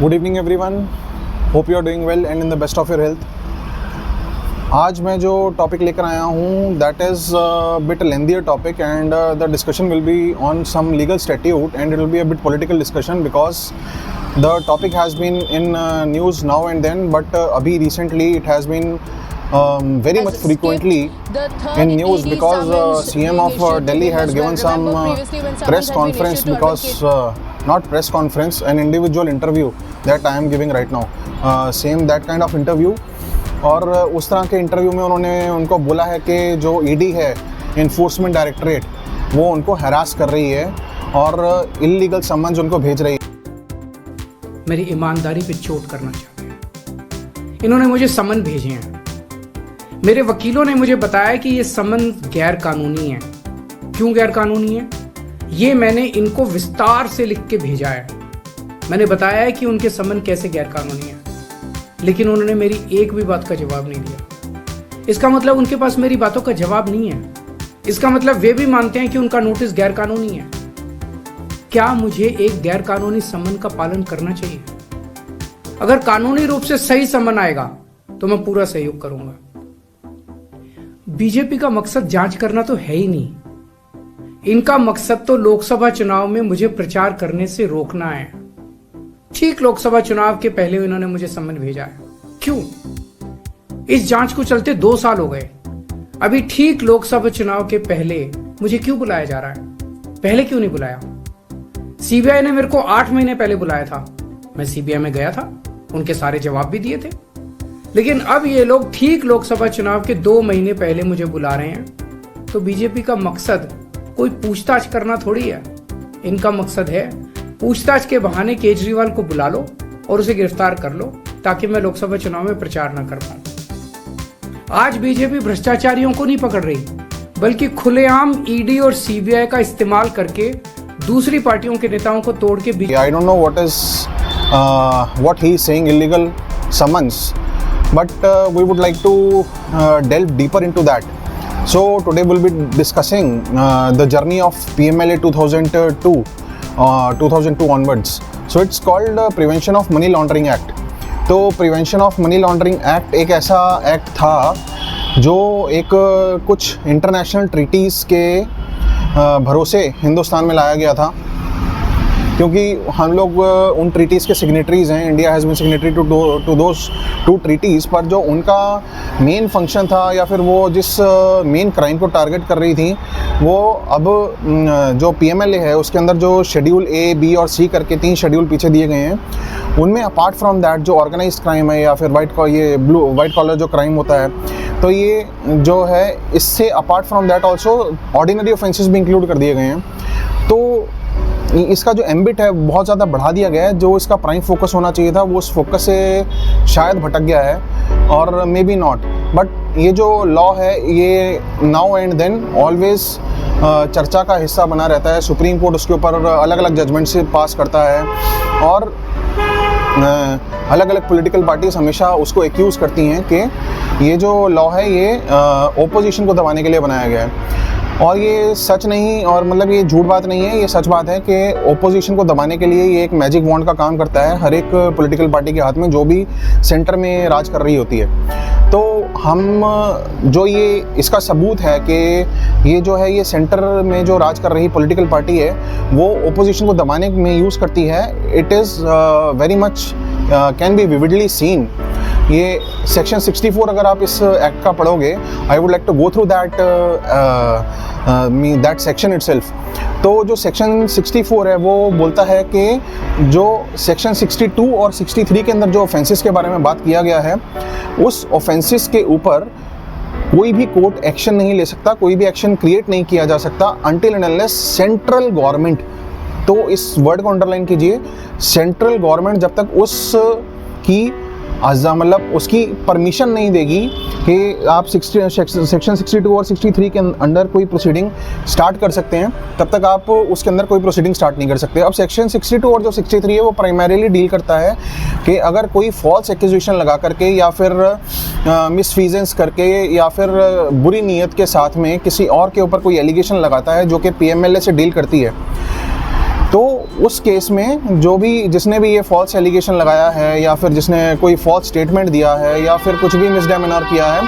Good evening everyone, hope you are doing well and in the best of your health. आज मैं जो topic लेकर आया हूँ that is bit lengthier topic and the discussion will be on some legal statute and it will be a bit political discussion because the topic has been in news now and then, but abhi recently it has been very much frequently in news because CM of Delhi had given some press conference because not press conference, an individual interview that I am giving right now, same that kind of interview। और उस तरह के interview में उन्होंने उनको बोला है कि जो ED है, इन्फोर्समेंट डायरेक्टरेट, वो उनको हरास कर रही है और इलीगल समन्स उनको भेज रही है। मेरी ईमानदारी पे चोट करना चाहते हैं। इन्होंने मुझे समन भेजे हैं। मेरे वकीलों ने मुझे बताया कि ये समन गैर कानूनी है। क्यों गैर कानूनी है? ये मैंने इनको विस्तार से लिख के भेजा है। मैंने बताया है कि उनके समन कैसे गैर कानूनी है, लेकिन उन्होंने मेरी एक भी बात का जवाब नहीं दिया। इसका मतलब उनके पास मेरी बातों का जवाब नहीं है। इसका मतलब वे भी मानते हैं कि उनका नोटिस गैर कानूनी है। क्या मुझे एक गैर कानूनी समन का पालन करना चाहिए? अगर कानूनी रूप से सही समन आएगा तो मैं पूरा सहयोग करूंगा। बीजेपी का मकसद जांच करना तो है ही नहीं। इनका मकसद तो लोकसभा चुनाव में मुझे प्रचार करने से रोकना है। ठीक लोकसभा चुनाव के पहले इन्होंने मुझे समन भेजा है। क्यों? इस जांच को चलते 2 साल हो गए। अभी ठीक लोकसभा चुनाव के पहले मुझे क्यों बुलाया जा रहा है? पहले क्यों नहीं बुलाया? सीबीआई ने मेरे को 8 महीने पहले बुलाया था। मैं सीबीआई में गया था, उनके सारे जवाब भी दिए थे। लेकिन अब ये लोग ठीक लोकसभा चुनाव के 2 महीने पहले मुझे बुला रहे हैं। तो बीजेपी का मकसद कोई पूछताछ करना थोड़ी है। इनका मकसद है पूछताछ के बहाने केजरीवाल को बुला लो और उसे गिरफ्तार कर लो ताकि मैं लोकसभा चुनाव में प्रचार न कर पाऊं। आज बीजेपी भ्रष्टाचारियों को नहीं पकड़ रही, बल्कि खुलेआम ईडी और सीबीआई का इस्तेमाल करके दूसरी पार्टियों के नेताओं को तोड़ के I don't know what he is saying illegal summons, but we would like to delve deeper into that. So today we'll be discussing the journey of PMLA 2002 onwards. So it's called Prevention of Money Laundering Act. तो Prevention of Money Laundering Act एक ऐसा act था जो एक कुछ international treaties के भरोसे हिंदुस्तान में लाया गया था, क्योंकि हम लोग उन ट्रीटीज़ के सिग्नेटरीज़ हैं। India has been signatory to those 2 treaties, पर जो उनका मेन फंक्शन था या फिर वो जिस मेन क्राइम को टारगेट कर रही थी, वो अब जो PMLA है उसके अंदर जो शेड्यूल A, B और C करके 3 शेड्यूल पीछे दिए गए हैं, उनमें अपार्ट फ्रॉम दैट जो ऑर्गेनाइज्ड क्राइम है या फिर वाइट कॉलर जो क्राइम होता है, तो ये जो है इससे apart from that also ordinary offences भी इंक्लूड कर दिए गए हैं। तो इसका जो एम्बिट है बहुत ज़्यादा बढ़ा दिया गया है। जो इसका प्राइम फोकस होना चाहिए था वो उस फोकस से शायद भटक गया है, और मे बी नॉट, बट ये जो लॉ है ये नाउ एंड देन ऑलवेज चर्चा का हिस्सा बना रहता है। सुप्रीम कोर्ट उसके ऊपर अलग अलग जजमेंट से पास करता है और अलग अलग पॉलिटिकल पार्टीज हमेशा उसको एक्यूज़ करती हैं कि ये जो लॉ है ये ओपोजिशन को दबाने के लिए बनाया गया है। और ये सच नहीं, और मतलब ये झूठ बात नहीं है, ये सच बात है कि ओपोजिशन को दबाने के लिए ये एक मैजिक वॉन्ड का काम करता है हर एक पॉलिटिकल पार्टी के हाथ में जो भी सेंटर में राज कर रही होती है। तो हम जो ये इसका सबूत है कि ये जो है ये सेंटर में जो राज कर रही पॉलिटिकल पार्टी है वो ओपोजिशन को दबाने में यूज़ करती है। It is very much can be vividly seen. ये सेक्शन 64 अगर आप इस एक्ट का पढ़ोगे, I would like to go through that section itself. तो जो सेक्शन 64 है वो बोलता है कि जो सेक्शन 62 और 63 के अंदर जो ऑफेंसेस के बारे में बात किया गया है, उस ऑफेंसेस के ऊपर कोई भी कोर्ट एक्शन नहीं ले सकता, कोई भी एक्शन क्रिएट नहीं किया जा सकता until and unless central government, तो इस वर्ड को अंडरलाइन कीजिए, सेंट्रल गवर्नमेंट जब तक उसकी मतलब उसकी परमिशन नहीं देगी कि आप सेक्शन 62 और 63 के अंदर कोई प्रोसीडिंग स्टार्ट कर सकते हैं, तब तक आप उसके अंदर कोई प्रोसीडिंग स्टार्ट नहीं कर सकते। अब सेक्शन 62 और जो 63 है वो प्राइमरीली डील करता है कि अगर कोई फॉल्स एक्यूजेशन लगा करके या फिर मिसफीजेंस करके या फिर बुरी नीयत के साथ में किसी और के ऊपर कोई एलिगेशन लगाता है, जो कि PMLA से डील करती है। तो उस केस में जो भी जिसने भी ये फॉल्स एलिगेशन लगाया है या फिर जिसने कोई फॉल्स स्टेटमेंट दिया है या फिर कुछ भी मिसडेमेनर किया है,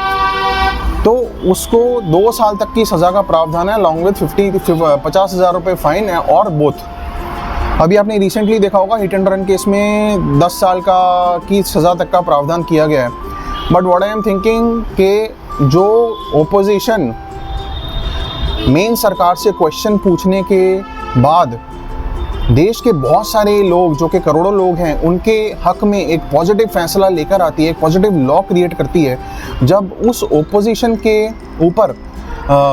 तो उसको 2 साल तक की सज़ा का प्रावधान है, अलॉन्ग विद 50,000 रुपये फाइन है और बोथ। अभी आपने रिसेंटली देखा होगा हिट एंड रन केस में 10 साल की सज़ा तक का प्रावधान किया गया है। But what I am thinking कि जो ओपोजिशन मेन सरकार से क्वेश्चन पूछने के बाद देश के बहुत सारे लोग जो कि करोड़ों लोग हैं उनके हक में एक पॉजिटिव फैसला लेकर आती है, एक पॉजिटिव लॉ क्रिएट करती है, जब उस ओपोजिशन के ऊपर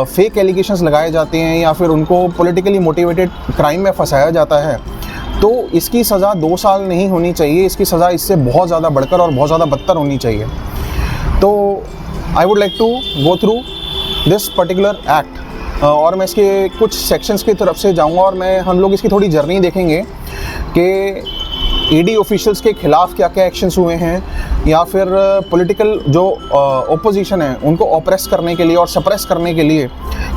फेक एलिगेशंस लगाए जाते हैं या फिर उनको पॉलिटिकली मोटिवेटेड क्राइम में फंसाया जाता है, तो इसकी सज़ा 2 साल नहीं होनी चाहिए, इसकी सज़ा इससे बहुत ज़्यादा बढ़कर और बहुत ज़्यादा बदतर होनी चाहिए। तो I would like to go through this particular act और मैं इसके कुछ सेक्शंस की तरफ से जाऊंगा और हम लोग इसकी थोड़ी जर्नी देखेंगे कि ईडी ऑफिशियल्स के खिलाफ क्या क्या एक्शंस हुए हैं या फिर पॉलिटिकल जो ओपोजिशन है उनको ऑप्रेस करने के लिए और सप्रेस करने के लिए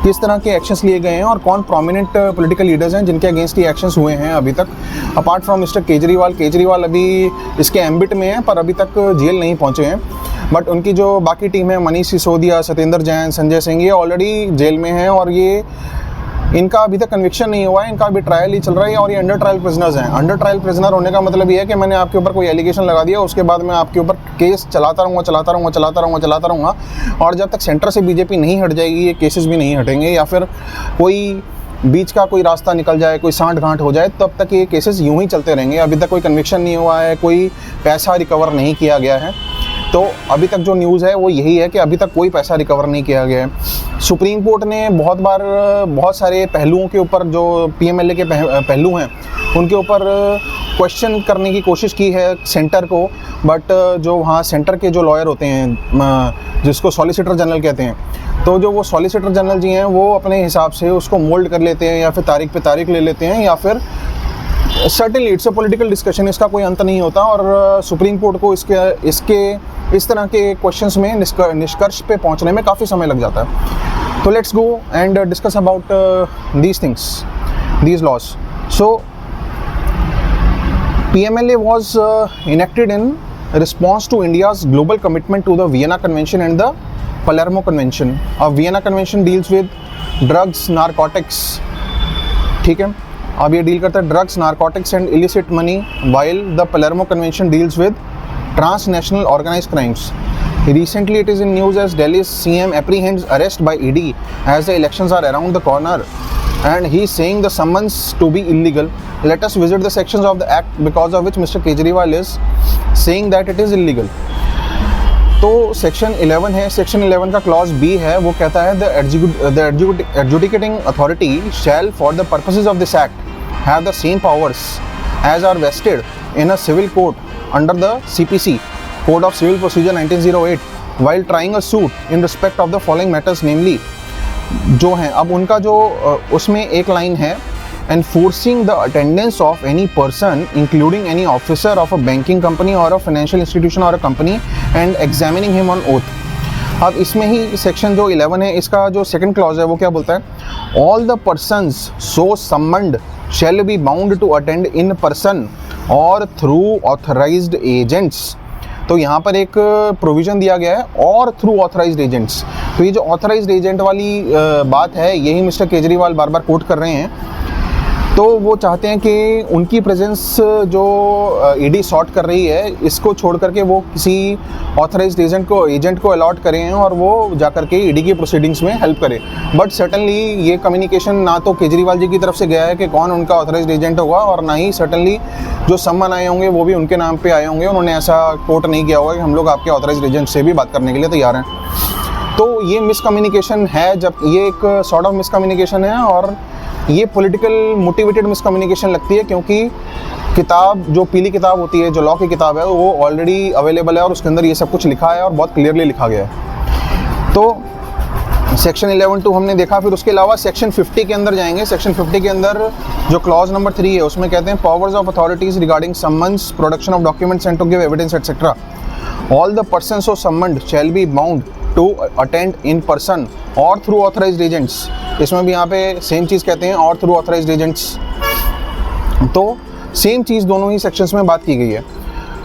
किस तरह के एक्शंस लिए गए हैं और कौन प्रोमिनेंट पॉलिटिकल लीडर्स हैं जिनके अगेंस्ट ये एक्शंस हुए हैं अभी तक, अपार्ट फ्रॉम मिस्टर केजरीवाल अभी इसके एम्बिट में हैं पर अभी तक जेल नहीं पहुंचे हैं। बट उनकी जो बाकी टीम है, मनीष सिसोदिया, सत्येंद्र जैन, संजय सिंह, ये ऑलरेडी जेल में हैं और ये इनका अभी तक कन्विक्शन नहीं हुआ है, इनका अभी ट्रायल ही चल रहा है और ये अंडर ट्रायल प्रिजनर्स हैं। अंडर ट्रायल प्रिजनर होने का मतलब ये है कि मैंने आपके ऊपर कोई एलिगेशन लगा दिया, उसके बाद मैं आपके ऊपर केस चलाता रहूँगा और जब तक सेंटर से बीजेपी नहीं हट जाएगी ये केसेस भी नहीं हटेंगे या फिर कोई बीच का कोई रास्ता निकल जाए, कोई सांठ गांठ हो जाए, तब तक ये केसेस यूं ही चलते रहेंगे। अभी तक कोई कन्विक्शन नहीं हुआ है, कोई पैसा रिकवर नहीं किया गया है। तो अभी तक जो न्यूज़ है वो यही है कि अभी तक कोई पैसा रिकवर नहीं किया गया है। सुप्रीम कोर्ट ने बहुत बार बहुत सारे पहलुओं के ऊपर जो पीएमएलए के पहलू हैं उनके ऊपर क्वेश्चन करने की कोशिश की है सेंटर को, बट जो वहाँ सेंटर के जो लॉयर होते हैं जिसको सॉलिसिटर जनरल कहते हैं, तो जो वो सॉलिसिटर जनरल जी हैं वो अपने हिसाब से उसको मोल्ड कर लेते हैं या फिर तारीख पे तारीख ले लेते हैं या फिर certainly it's a political discussion, इसका कोई अंत नहीं होता और सुप्रीम कोर्ट को इस तरह के क्वेश्चंस में निष्कर्ष पे पहुंचने में काफ़ी समय लग जाता है। तो let's go and discuss about these things, these laws. So PMLA was enacted in response to India's global commitment to the Vienna Convention and the Palermo Convention. Vienna Convention deals with drugs, narcotics, ठीक है, अब ये deal करता है drugs, narcotics and illicit money, while the Palermo Convention deals with transnational organized crimes. Recently it is in news as Delhi's CM apprehends arrest by ED as the elections are around the corner and he is saying the summons to be illegal. Let us visit the sections of the act because of which Mr. Kejriwal is saying that it is illegal. तो section 11 है, section 11 का clause B है, वो कहता है the adjudicating authority shall for the purposes of this act have the same powers as are vested in a civil court under the CPC code of civil procedure 1908 while trying a suit in respect of the following matters, namely जो हैं अब उनका जो उसमें एक line है enforcing the attendance of any person including any officer of a banking company or a financial institution or a company and examining him on oath. अब इसमें ही सेक्शन जो 11 है इसका जो सेकंड क्लॉज है वो क्या बोलता है, all the persons so summoned shall be bound to attend in person or through authorized agents. तो यहाँ पर एक प्रोविज़न दिया गया है और थ्रू ऑथराइज्ड एजेंट्स। तो ये जो ऑथराइज्ड एजेंट वाली बात है यही मिस्टर केजरीवाल बार बार कोट कर रहे हैं। तो वो चाहते हैं कि उनकी प्रेजेंस जो ईडी सॉर्ट कर रही है इसको छोड़ करके वो किसी ऑथराइज्ड एजेंट को अलॉट करें और वो जाकर के ईडी की प्रोसीडिंग्स में हेल्प करे। बट सर्टनली ये कम्युनिकेशन ना तो केजरीवाल जी की तरफ से गया है कि कौन उनका ऑथराइज्ड एजेंट होगा और ना ही सर्टनली जो सम्मन आए होंगे वो भी उनके नाम पे आए होंगे। उन्होंने ऐसा कोट नहीं किया होगा कि हम लोग आपके ऑथराइज्ड एजेंट से भी बात करने के लिए तैयार हैं। तो ये मिसकम्युनिकेशन है, जब ये एक सॉर्ट ऑफ मिसकम्युनिकेशन है और ये पॉलिटिकल मोटिवेटेड मिसकम्युनिकेशन लगती है क्योंकि किताब जो पीली किताब होती है, जो लॉ की किताब है, वो ऑलरेडी अवेलेबल है और उसके अंदर ये सब कुछ लिखा है और बहुत क्लियरली लिखा गया है। तो सेक्शन 11(2) हमने देखा। फिर उसके अलावा सेक्शन 50 के अंदर जाएंगे। सेक्शन 50 के अंदर जो क्लॉज नंबर 3 है उसमें कहते हैं powers of authorities regarding summons, production of documents and to give evidence etcetera. All the persons so summoned shall be bound to attend in person or through authorised agents. इसमें भी यहाँ पे same चीज़ कहते हैं और थ्रू ऑथराइज्ड एजेंट्स। तो same चीज़ दोनों ही सेक्शंस में बात की गई है।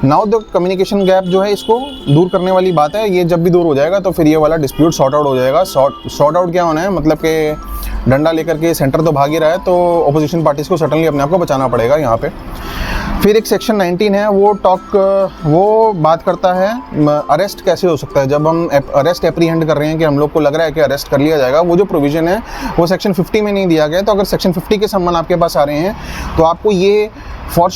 नाउ द कम्युनिकेशन गैप जो है इसको दूर करने वाली बात है। ये जब भी दूर हो जाएगा तो फिर ये वाला डिस्प्यूट सॉर्ट आउट हो जाएगा। सॉर्ट आउट क्या होना है, मतलब कि डंडा लेकर के सेंटर तो भाग ही रहा है, तो अपोजिशन पार्टीज़ को सडनली अपने आप को बचाना पड़ेगा यहाँ पे। फिर एक सेक्शन 19 है, वो बात करता है अरेस्ट कैसे हो सकता है। जब हम अरेस्ट एप्रीहेंड कर रहे हैं कि हम लोग को लग रहा है कि अरेस्ट कर लिया जाएगा, वो जो प्रोविज़न है वो सेक्शन 50 में नहीं दिया गया है। तो अगर सेक्शन 50 के सम्मान आपके पास आ रहे हैं तो आपको ये फॉर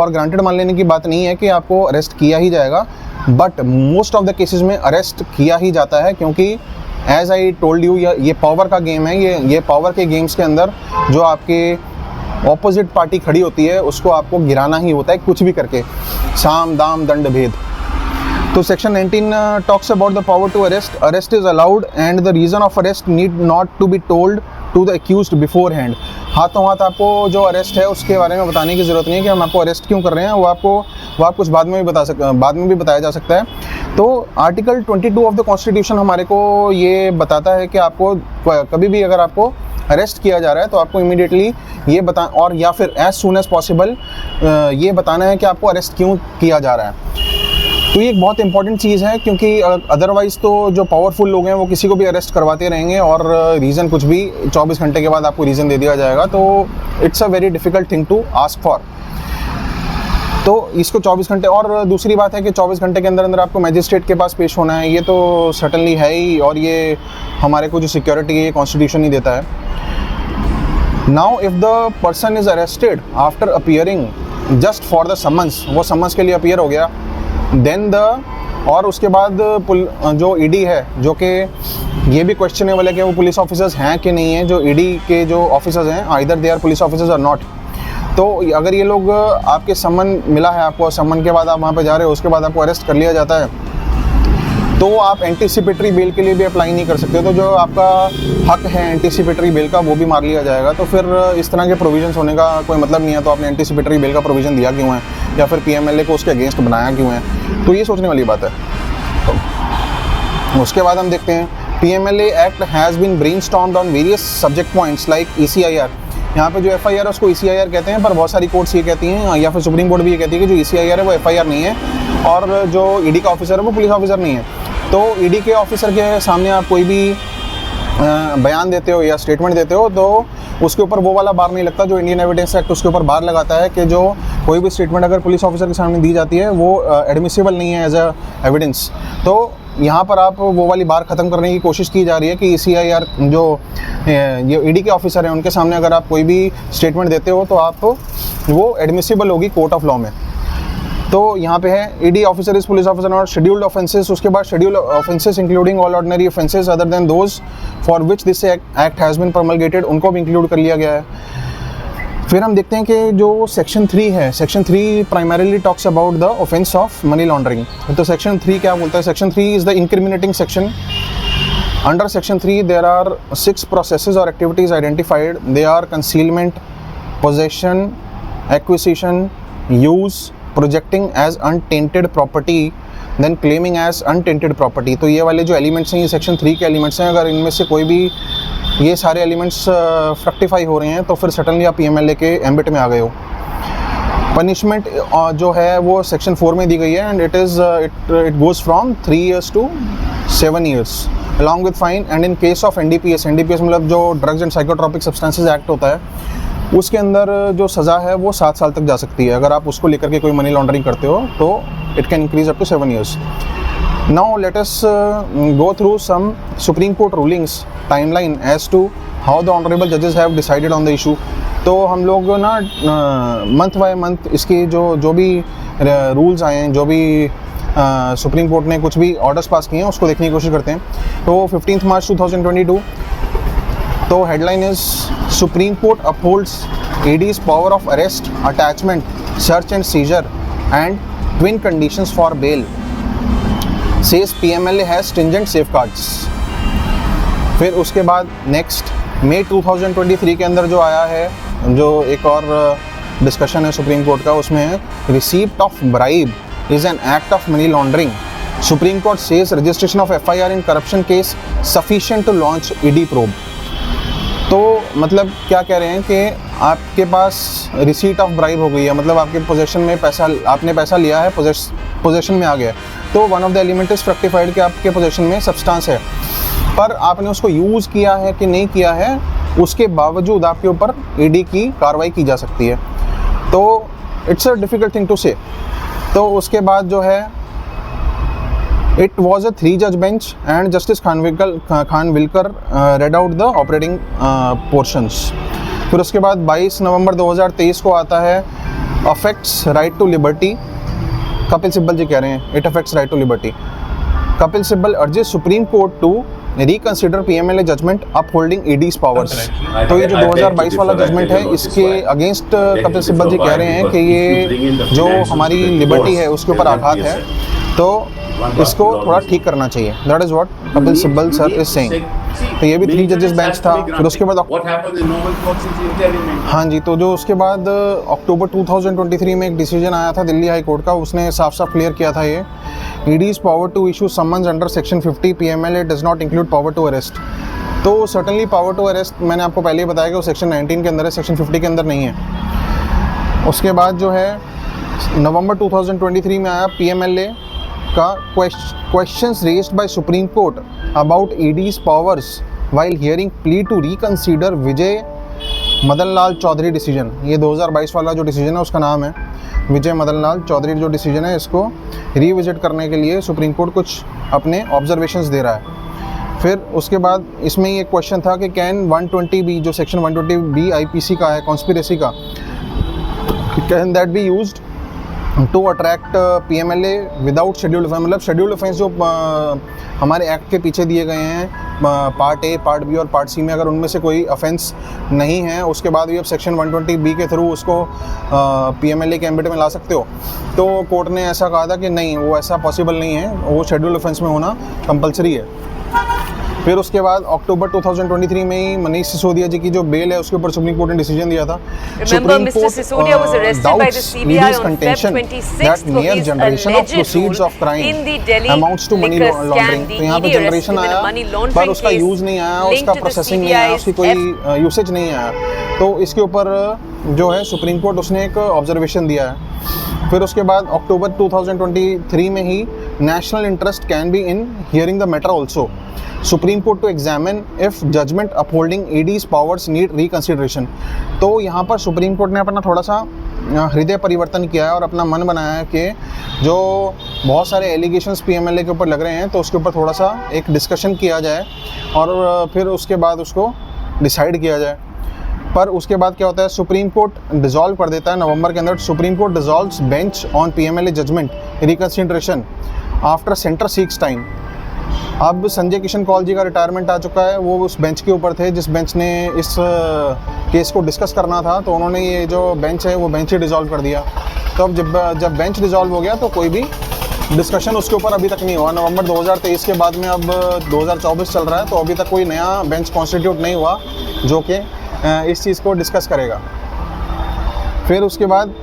ग्रांटेड मान लेने की बात नहीं है कि आपको अरेस्ट किया ही जाएगा, but most of the cases में अरेस्ट किया ही जाता है, क्योंकि एज आई टोल्ड यू ये पावर का गेम है। ये पावर के गेम्स के अंदर जो आपके ऑपोजिट पार्टी खड़ी होती है उसको आपको गिराना ही होता है, कुछ भी करके, साम दाम दंड भेद। तो section 19 talks about the power to arrest. Arrest is allowed and the reason of arrest need not to be told to the accused beforehand. हाथों हाथ आपको जो अरेस्ट है उसके बारे में बताने की ज़रूरत नहीं है कि हम आपको अरेस्ट क्यों कर रहे हैं, वो आपको कुछ बाद में भी बताया जा सकता है। तो आर्टिकल 22 ऑफ द कॉन्स्टिट्यूशन हमारे को ये बताता है कि आपको कभी भी अगर आपको अरेस्ट किया जा रहा है तो आपको इमीडिएटली ये और या फिर एज सून एज पॉसिबल ये बताना है कि आपको अरेस्ट क्यों किया जा रहा है। तो ये एक बहुत इंपॉर्टेंट चीज़ है, क्योंकि अदरवाइज़ तो जो पावरफुल लोग हैं वो किसी को भी अरेस्ट करवाते रहेंगे और रीज़न कुछ भी 24 घंटे के बाद आपको रीज़न दे दिया जाएगा। तो it's a very difficult thing to ask for. तो इसको 24 घंटे, और दूसरी बात है कि 24 घंटे के अंदर अंदर आपको मैजिस्ट्रेट के पास पेश होना है, ये तो सर्टनली है ही, और ये हमारे को जो सिक्योरिटी है ये कॉन्स्टिट्यूशन ही देता है। Now if the person is arrested after appearing just for the summons, वो समन्स के लिए अपीयर हो गया, देन और उसके बाद जो ईडी है, जो कि ये भी क्वेश्चनेबल है कि वो पुलिस ऑफिसर्स हैं कि नहीं हैं, जो ईडी के जो ऑफिसर्स हैं either they are police officers or not. तो अगर ये लोग आपके सम्मन मिला है आपको, सम्मन के बाद आप वहाँ पे जा रहे हो, उसके बाद आपको अरेस्ट कर लिया जाता है, तो आप एंटीसिपेटरी बेल के लिए भी अप्लाई नहीं कर सकते। तो जो आपका हक है एंटीसिपेटरी बेल का वो भी मार लिया जाएगा। तो फिर इस तरह के प्रोविजंस होने का कोई मतलब नहीं है। तो आपने एंटीसिपेटरी बेल का प्रोविज़न दिया क्यों है, या फिर पीएमएलए को उसके अगेंस्ट बनाया क्यों है, तो ये सोचने वाली बात है। तो उसके बाद हम देखते हैं PMLA act has been brainstormed on various subject points like ECIR. यहाँ पे जो एफआईआर है उसको ईसीआईआर कहते हैं, पर बहुत सारी कोर्ट्स ये कहती हैं, या फिर सुप्रीम कोर्ट भी ये कहती है कि जो ईसीआईआर है वो एफआईआर नहीं है, और जो ईडी का ऑफिसर है वो पुलिस ऑफिसर नहीं है। तो ईडी के ऑफिसर के सामने आप कोई भी बयान देते हो या स्टेटमेंट देते हो तो उसके ऊपर वो वाला बार नहीं लगता जो इंडियन एविडेंस एक्ट उसके ऊपर बार लगाता है कि जो कोई भी स्टेटमेंट अगर पुलिस ऑफिसर के सामने दी जाती है वो एडमिसिबल नहीं है एज अ एविडेंस। तो यहाँ पर आप वो वाली बार ख़त्म करने की कोशिश की जा रही है कि ईसीआईआर जो ये ईडी के ऑफिसर हैं उनके सामने अगर आप कोई भी स्टेटमेंट देते हो तो आप वो एडमिसिबल होगी कोर्ट ऑफ लॉ में। तो यहाँ पे है ED officer is police officer और शेड्यूल्ड ऑफेंसेस। उसके बाद scheduled offences including all ordinary offences other than those for which this act has been promulgated, उनको भी इंक्लूड कर लिया गया है। फिर हम देखते हैं कि जो सेक्शन 3 है, section 3 primarily talks about the offence of money laundering. तो सेक्शन 3 क्या बोलता है? Section 3 is the incriminating section. Under section 3 there are 6 processes और activities identified. They are concealment, possession, acquisition, use, projecting as untainted property, then claiming as untainted property. तो ये वाले जो elements हैं ये सेक्शन 3 के एलिमेंट्स हैं। अगर इनमें से कोई भी ये सारे एलिमेंट्स फ्रक्टिफाई हो रहे हैं तो फिर सडनली आप पीएमएलए के एम्बिट में आ गए हो। पनिशमेंट जो है वो सेक्शन 4 में दी गई है and it goes from 3 years to 7 years along with fine. And in case of NDPS मतलब जो drugs and psychotropic substances act होता है उसके अंदर जो सज़ा है वो 7 साल तक जा सकती है। अगर आप उसको लेकर के कोई मनी लॉन्ड्रिंग करते हो तो it can increase up to 7 years। Now let us go through some supreme court rulings timeline as to how the honourable जजेस have decided on the issue. तो हम लोग ना मंथ बाय मंथ इसके जो भी रूल्स आए हैं, जो भी सुप्रीम कोर्ट ने कुछ भी ऑर्डर्स पास किए हैं उसको देखने की कोशिश करते हैं। तो 15 मार्च 2022 तो headline is supreme court upholds ED's power of arrest, attachment, search and seizure and twin conditions for bail, says PMLA has stringent safeguards. फिर उसके बाद नेक्स्ट मई 2023 के अंदर जो आया है, जो एक और डिस्कशन है सुप्रीम कोर्ट का, उसमें है receipt of bribe is an act of money laundering. Supreme court says registration of FIR in corruption case sufficient to launch ED probe. तो मतलब क्या कह रहे हैं कि आपके पास रिसीट ऑफ ब्राइब हो गई है, मतलब आपके पोजेशन में पैसा, आपने पैसा लिया है, पोजेशन में आ गया है। तो one of the element is fructified कि आपके पोजेशन में सब्सटेंस है, पर आपने उसको यूज़ किया है कि नहीं किया है, उसके बावजूद आपके ऊपर ईडी की कार्रवाई की जा सकती है। तो it's a difficult thing to say. तो उसके बाद जो है इट वॉज अ 3 जज bench and justice Khanwilkar read out the operating portions. फिर उसके बाद 22 नवंबर 2023 को आता है affects right to liberty. Kapil Sibal ji कह रहे हैं it affects right to liberty. Kapil Sibal urges supreme court to reconsider PMLA judgment upholding ED's powers. तो ये जो 2022 वाला जजमेंट है, इसके अगेंस्ट कपिल सिब्बल जी कह रहे हैं कि ये जो हमारी लिबर्टी है उसके ऊपर आघात है, तो इसको थोड़ा ठीक करना चाहिए। That is what Kapil Sibal sir is saying. तो ये भी 3 जजेस बेंच था। फिर उसके बाद हाँ जी, तो जो उसके बाद अक्टूबर 2023 में एक डिसीजन आया था दिल्ली हाई कोर्ट का, उसने साफ साफ क्लियर किया था ये ED's power to issue summons under section 50 PMLA does not include power to arrest. तो सर्टनली पावर टू अरेस्ट मैंने आपको पहले ही बताया कि वो सेक्शन 19 के अंदर है, सेक्शन 50 के अंदर नहीं है। उसके बाद जो है नवंबर 2023 में आया पीएमएलए का questions raised by Supreme Court about ED's powers while hearing plea to reconsider Vijay Madan Lal Chaudhary decision. ये 2022 वाला जो डिसीजन है उसका नाम है विजय मदन लाल चौधरी जो डिसीजन है, इसको रिविजिट करने के लिए सुप्रीम कोर्ट कुछ अपने ऑब्जर्वेशंस दे रहा है। फिर उसके बाद इसमें ये क्वेश्चन था कि कैन 120B जो सेक्शन 120B आईपीसी का है कॉन्स्पिरेसी का, can that be used to attract PMLA without scheduled offence. मतलब शेड्यूल्ड ऑफेंस जो हमारे एक्ट के पीछे दिए गए हैं पार्ट ए, पार्ट बी और पार्ट सी में, अगर उनमें से कोई ऑफेंस नहीं है, उसके बाद भी आप सेक्शन 120B के थ्रू उसको पीएमएलए के एम्बिट में ला सकते हो। तो कोर्ट ने ऐसा कहा था कि नहीं, वो ऐसा पॉसिबल नहीं है, वो शेड्यूल्ड ऑफेंस में होना कंपलसरी है। फिर उसके बाद अक्टूबर 2023 में ही मनीष सिसोदिया जी की जो बेल है उसके ऊपर सुप्रीम कोर्ट ने डिसीजन दिया था। Remember, Mr. Sisodia was arrested by the CBI on Feb 26th for his alleged role in the Delhi liquor scam. The ED arrested him in a money laundering पर उसका use नहीं आया, उसका processing नहीं आया, उसकी कोई यूसेज नहीं आया। तो इसके ऊपर जो है सुप्रीम कोर्ट उसने एक ऑब्जर्वेशन दिया है। फिर उसके बाद अक्टूबर 2023 में ही national interest can be in hearing the matter also. Supreme court to examine if judgment upholding ED's powers need reconsideration. तो यहाँ पर सुप्रीम कोर्ट ने अपना थोड़ा सा हृदय परिवर्तन किया है और अपना मन बनाया है कि जो बहुत सारे एलिगेशंस पीएमएलए के ऊपर लग रहे हैं, तो उसके ऊपर थोड़ा सा एक डिस्कशन किया जाए और फिर उसके बाद उसको डिसाइड किया जाए। पर उसके बाद क्या होता है, सुप्रीम कोर्ट डिसॉल्व कर देता है नवंबर के अंदर। Supreme court dissolves bench on PMLA judgment reconsideration after centre seeks time. अब संजय किशन कौल जी का रिटायरमेंट आ चुका है, वो उस बेंच के ऊपर थे जिस बेंच ने इस केस को डिस्कस करना था, तो उन्होंने ये जो बेंच है वो बेंच ही डिसॉल्व कर दिया। तो अब जब बेंच डिसॉल्व हो गया तो कोई भी डिस्कशन उसके ऊपर अभी तक नहीं हुआ। नवंबर 2023 के बाद में अब 2024 चल रहा है, तो अभी तक कोई नया बेंच कॉन्स्टिट्यूट नहीं हुआ जो कि इस चीज़ को डिस्कस करेगा। फिर उसके बाद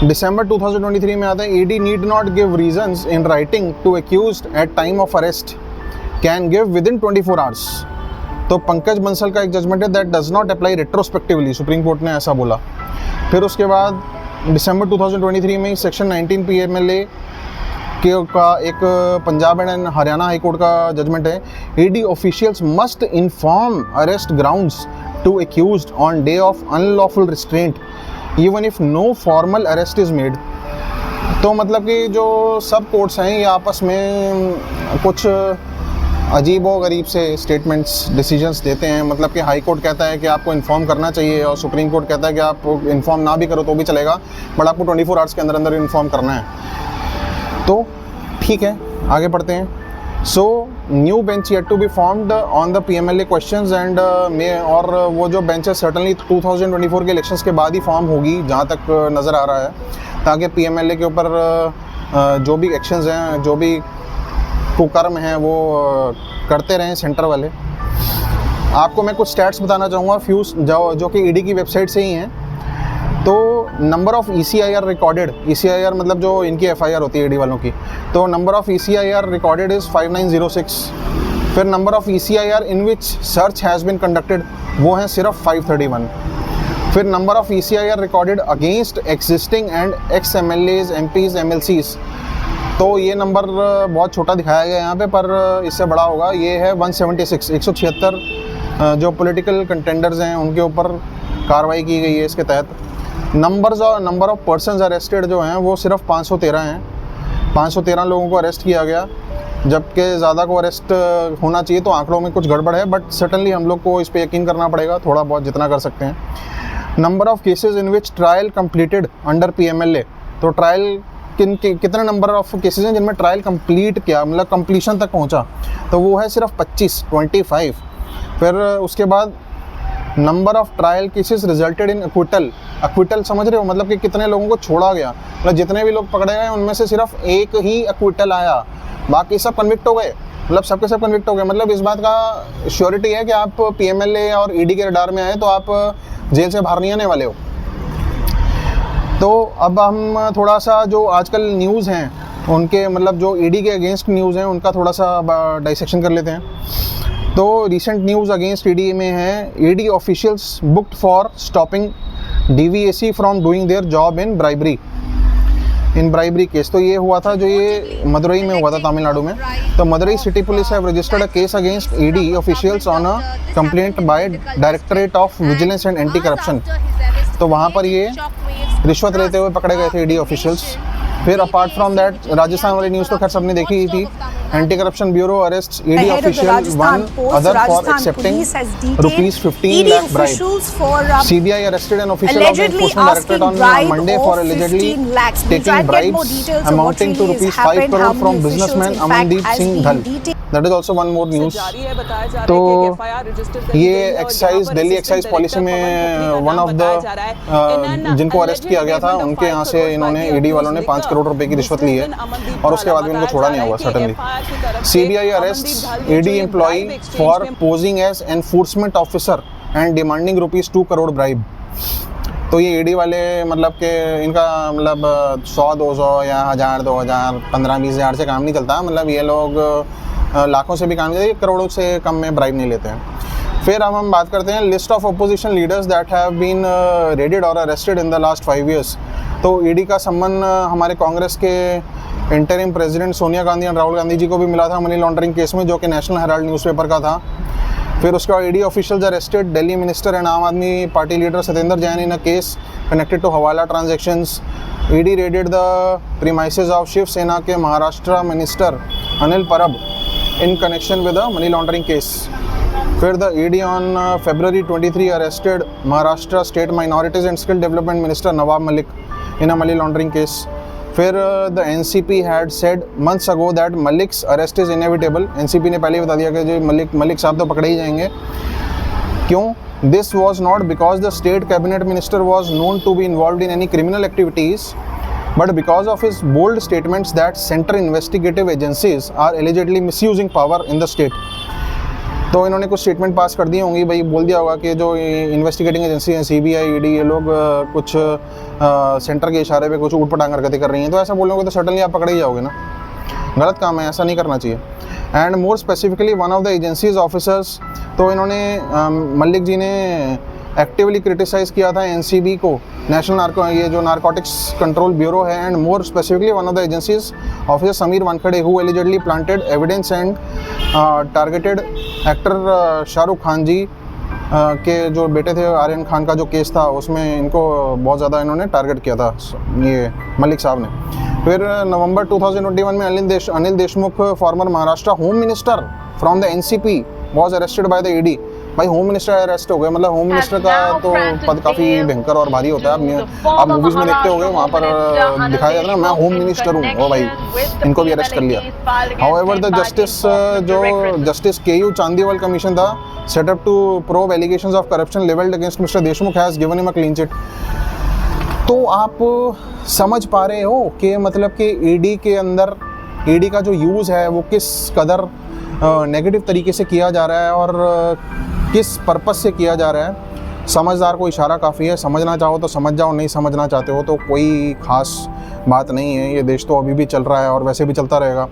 दिसंबर 2023 में आता है ED need not give reasons in writing to accused at time of arrest, can give within 24 hours. तो पंकज बंसल का एक जजमेंट है that does not apply retrospectively, supreme court ने ऐसा बोला। फिर उसके बाद दिसंबर 2023 में सेक्शन 19 पीएमएलए का एक Punjab and Haryana high court का जजमेंट है, ED officials must inform arrest grounds to accused on day of unlawful restraint even if no formal arrest is made. तो मतलब कि जो सब कोर्ट्स हैं ये आपस में कुछ अजीब व गरीब से स्टेटमेंट्स डिसीजंस देते हैं। मतलब कि हाई कोर्ट कहता है कि आपको इन्फॉर्म करना चाहिए और सुप्रीम कोर्ट कहता है कि आप इन्फॉर्म ना भी करो तो भी चलेगा, बट आपको 24 आवर्स के अंदर अंदर इन्फॉर्म करना है। तो ठीक है, आगे बढ़ते हैं। So new bench yet to be formed on the PMLA questions and और वो जो बेंच है सर्टनली 2024 के इलेक्शंस के बाद ही फॉर्म होगी जहाँ तक नज़र आ रहा है, ताकि पीएमएलए के ऊपर जो भी एक्शंस हैं, जो भी कुकर्म हैं वो करते रहें सेंटर वाले। आपको मैं कुछ स्टैट्स बताना चाहूँगा फ्यूज जो कि ईडी की वेबसाइट से ही हैं। तो number of ECIR recorded, ECIR मतलब जो इनकी FIR होती है ईडी वालों की, तो number of ECIR recorded is 5906 फिर number of ECIR in which search has been conducted, वो हैं सिर्फ 531। फिर number of ECIR recorded against existing and x MLAs, MPs, MLCs, तो ये नंबर बहुत छोटा दिखाया गया यहाँ पे, पर इससे बड़ा होगा। ये है 176, 176 जो पॉलिटिकल कंटेंडर्स हैं उनके ऊपर कार्रवाई की गई है इसके तहत। नंबर ऑफ पर्सन्स अरेस्टेड जो हैं वो सिर्फ 513 हैं। 513 लोगों को अरेस्ट किया गया, जबकि ज़्यादा को अरेस्ट होना चाहिए, तो आंकड़ों में कुछ गड़बड़ है, बट सर्टनली हम लोग को इस पर यकीन करना पड़ेगा, थोड़ा बहुत जितना कर सकते हैं। Number of cases in which trial completed under PMLA, तो ट्रायल कितने नंबर ऑफ केसेस हैं जिनमें ट्रायल कंप्लीट किया, मतलब कंप्लीशन तक पहुंचा, तो वो है सिर्फ 25। फिर उसके बाद number of trial cases resulted in acquittal समझ रहे हो, मतलब कि कितने लोगों को छोड़ा गया, मतलब जितने भी लोग पकड़े गए उनमें से सिर्फ एक ही एक्विटल आया, बाकी सब कन्विक्ट हो गए, मतलब सबके सब कन्विक्ट हो गए। मतलब इस बात का श्योरिटी है कि आप PMLA और ED के रडार में आए तो आप जेल से बाहर नहीं आने वाले हो। तो अब हम थोड़ा सा जो आजकल न्यूज़ हैं उनके, मतलब जो ED के अगेंस्ट न्यूज़ हैं उनका थोड़ा सा डाइसेक्शन कर लेते हैं। तो रिसेंट न्यूज़ अगेंस्ट ED में है, ED officials booked for stopping DVAC from doing their job in bribery case. तो ये हुआ था, जो ये मदुरई में हुआ था, तमिलनाडु में। तो Madurai city police have registered a case against ED officials on a complaint by directorate of vigilance and anti corruption. तो वहाँ पर ये रिश्वत लेते हुए पकड़े गए थे ED ऑफिशियल्स। फिर अपार्ट फ्रॉम दैट, राजस्थान वाली न्यूज़ तो खैर सबने देखी ही थी। Anti corruption bureau arrest ED official one other for accepting ₹15 lakh bribe। CBI arrested an official of the Enforcement Directorate on Monday for allegedly taking bribes amounting to ₹5 crore from businessman Amandeep Singh Dhal। That is also one more news। तो ये excise, Delhi excise policy में one of the जिनको arrest किया गया था उनके यहाँ से इन्होंने ED वालों ने 5 करोड़ रुपए की रिश्वत ली है, और उसके बाद भी उनको छोड़ा नहीं होगा certainly. CBI arrests ED employee for posing as enforcement officer and demanding ₹2 crore bribe। तो ये ED वाले मतलब कि इनका मतलब 100-200 या 1000-2000 15-20 हज़ार से काम नहीं चलता, मतलब ये लोग लाखों से भी काम नहीं लेते, करोड़ों से कम में ब्राइब नहीं लेते हैं। फिर अब हम बात करते हैं list of opposition leaders that have been raided और arrested in the last 5 years। तो ED का संबंध हमारे कांग्रेस के इंटरिम प्रेसिडेंट सोनिया गांधी और राहुल गांधी जी को भी मिला था मनी लॉन्ड्रिंग केस में, जो कि नेशनल हेराल्ड न्यूज़पेपर का था। फिर उसके बाद ED officials arrested Delhi minister and Aam Aadmi party leader Satyendra Jain in a case connected to hawala transactions. ED raided the premises of Shiv Sena के Maharashtra minister Anil Parab in connection with the money laundering case. फिर the ED on February 23 arrested Maharashtra state minorities and skill development minister Nawab Malik in a money laundering case. फिर the NCP had said months ago that Malik's arrest is inevitable. NCP ने पहले ही बता दिया कि जो मलिक साहब तो पकड़े ही जाएंगे। क्यों? This was not because the state cabinet minister was known to be involve in any criminal activities, but because of his bold statements that central investigative agencies are allegedly misusing power in the state। तो इन्होंने कुछ statement pass कर दी होंगी, भाई बोल दिया होगा कि जो इन्वेस्टिगेटिंग एजेंसी हैं CBI ED, ये लोग कुछ सेंटर के इशारे पे कुछ ऊटपटांग हरकतें कर रही हैं, तो ऐसा बोलोगे तो सडनली आप पकड़े ही जाओगे ना, गलत काम है, ऐसा नहीं करना चाहिए। And more specifically one of the agencies officers, तो इन्होंने मलिक जी ने एक्टिवली क्रिटिसाइज़ किया था NCB को, नेशनल ये जो नारकोटिक्स कंट्रोल ब्यूरो है, and more specifically one of the agencies officer Sameer Wankhede who allegedly planted evidence and targeted actor Shahrukh Khan ji के जो बेटे थे आर्यन खान का जो केस था, उसमें इनको बहुत ज़्यादा इन्होंने टारगेट किया था ये मलिक साहब ने। फिर नवंबर 2021 में Anil Deshmukh farmer Maharashtra home minister from the NCP was arrested by the ED। भाई होम मिनिस्टर अरेस्ट हो गए, मतलब होम मिनिस्टर का तो पद काफ़ी भयंकर और भारी होता है। आप मूवीज़ में देखते होंगे, वहाँ पर दिखाया जाता है ना, मैं होम मिनिस्टर हूँ, ओ भाई इनको भी अरेस्ट कर लिया। However the justice KU Chandiwal commission था set up to probe allegations of corruption levelled against mister Deshmukh has given him a clean chit. तो आप समझ पा रहे हो कि मतलब कि ED के अंदर ED का जो यूज़ है वो किस कदर नेगेटिव तरीके से किया जा रहा है और किस पर्पस से किया जा रहा है। समझदार को इशारा काफ़ी है, समझना चाहो तो समझ जाओ, नहीं समझना चाहते हो तो कोई ख़ास बात नहीं है। ये देश तो अभी भी चल रहा है और वैसे भी चलता रहेगा।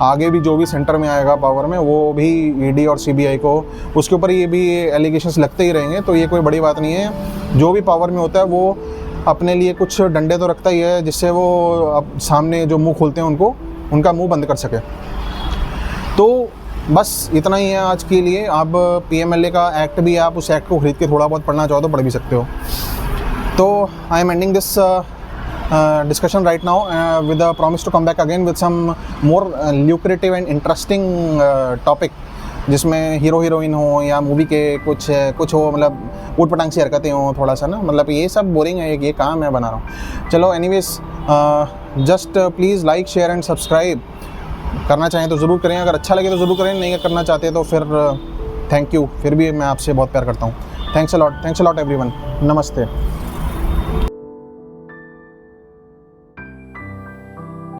आगे भी जो भी सेंटर में आएगा पावर में, वो भी ईडी और सीबीआई को उसके ऊपर ये भी एलिगेशंस लगते ही रहेंगे। तो ये कोई बड़ी बात नहीं है। जो भी पावर में होता है वो अपने लिए कुछ डंडे तो रखता ही है, जिससे वो अब सामने जो मुंह खोलते हैं उनका मुंह बंद कर सके। तो बस इतना ही है आज के लिए। अब पीएमएलए का एक्ट भी, आप उस एक्ट को खरीद के थोड़ा बहुत पढ़ना चाहो तो पढ़ भी सकते हो। तो I am ending this discussion right now with a promise to come back again with some more lucrative and interesting topic, जिसमें हीरो हीरोइन हो या मूवी के कुछ हो, मतलब ऊट पटांग सी हरकतें हो थोड़ा सा ना, मतलब ये सब बोरिंग है, ये काम मैं बना रहा हूँ। चलो anyways, just please like share and subscribe करना चाहें तो ज़रूर करें, अगर अच्छा लगे तो ज़रूर करें, नहीं करना चाहते तो फिर थैंक यू, फिर भी मैं आपसे बहुत प्यार करता हूँ। थैंक्स अ लॉट एवरीवन, नमस्ते।